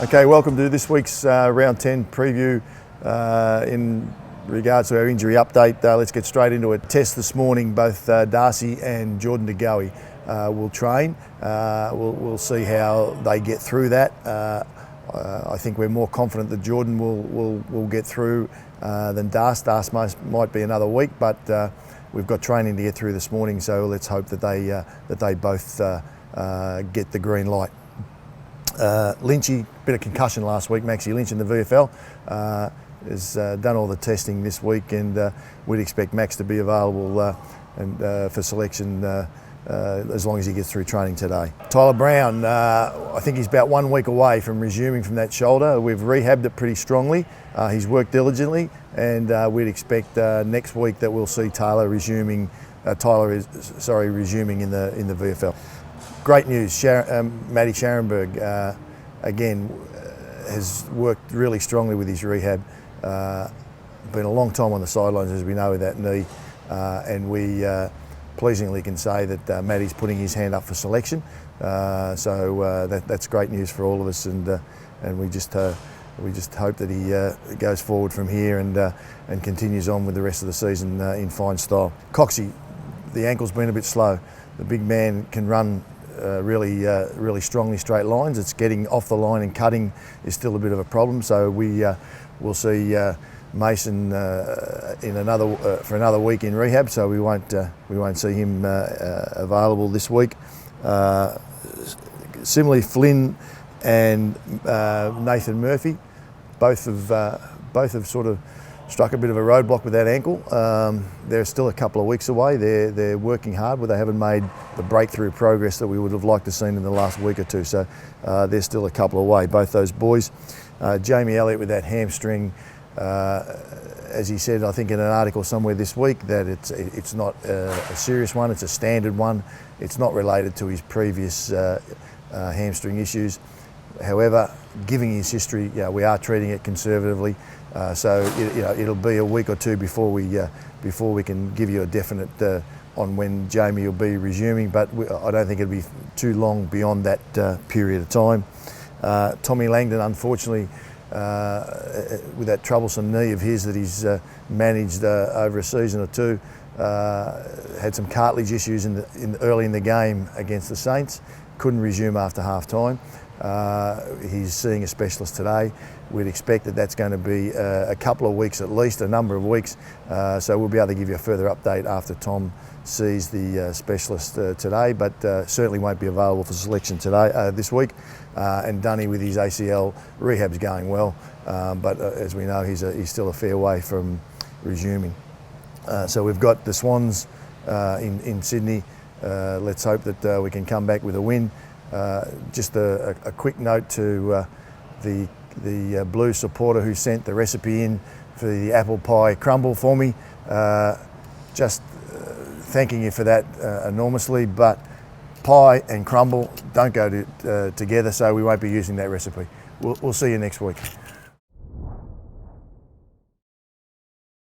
Okay, welcome to this week's round 10 preview in regards to our injury update. Let's get straight into it. Test this morning, both Darcy and Jordan De Goey will train. We'll see how they get through that. I think we're more confident that Jordan will get through than Darcy. Darcy might be another week, but we've got training to get through this morning, so let's hope that they both get the green light. Lynchy, bit of concussion last week. Maxie Lynch in the VFL has done all the testing this week, and we'd expect Max to be available for selection as long as he gets through training today. Tyler Brown, I think he's about 1 week away from resuming from that shoulder. We've rehabbed it pretty strongly. He's worked diligently, and we'd expect next week that we'll see Tyler resuming. Resuming in the VFL. Great news, Matty Scharenberg, again, has worked really strongly with his rehab. Been a long time on the sidelines, as we know, with that knee, and we pleasingly can say that Matty's putting his hand up for selection. That's great news for all of us, and we just hope that he goes forward from here and continues on with the rest of the season in fine style. Coxie, the ankle's been a bit slow. The big man can run really strongly straight lines. It's getting off the line and cutting is still a bit of a problem. So we'll see Mason for another week in rehab. So we won't see him available this week. Similarly, Flynn and Nathan Murphy, both have sort of struck a bit of a roadblock with that ankle. They're still a couple of weeks away. They're working hard, but they haven't made the breakthrough progress that we would have liked to have seen in the last week or two. So they're still a couple away, both those boys. Jamie Elliott with that hamstring, as he said, I think in an article somewhere this week, that it's not a serious one, it's a standard one. It's not related to his previous hamstring issues. However, given his history, we are treating it conservatively. So it'll be a week or two before we can give you a definite on when Jamie will be resuming. But I don't think it'll be too long beyond that period of time. Tommy Langdon, unfortunately, with that troublesome knee of his that he's managed over a season or two, had some cartilage issues early in the game against the Saints. Couldn't resume after half time. He's seeing a specialist today. We'd expect that that's going to be a couple of weeks at least, a number of weeks. So we'll be able to give you a further update after Tom sees the specialist today, but certainly won't be available for selection today, this week. And Dunny with his ACL rehab's going well, but as we know, he's still a fair way from resuming. So we've got the Swans in Sydney. Let's hope that we can come back with a win. Just a quick note to the Blue supporter who sent the recipe in for the apple pie crumble for me. Just thanking you for that enormously, but pie and crumble don't go together, so we won't be using that recipe. We'll see you next week.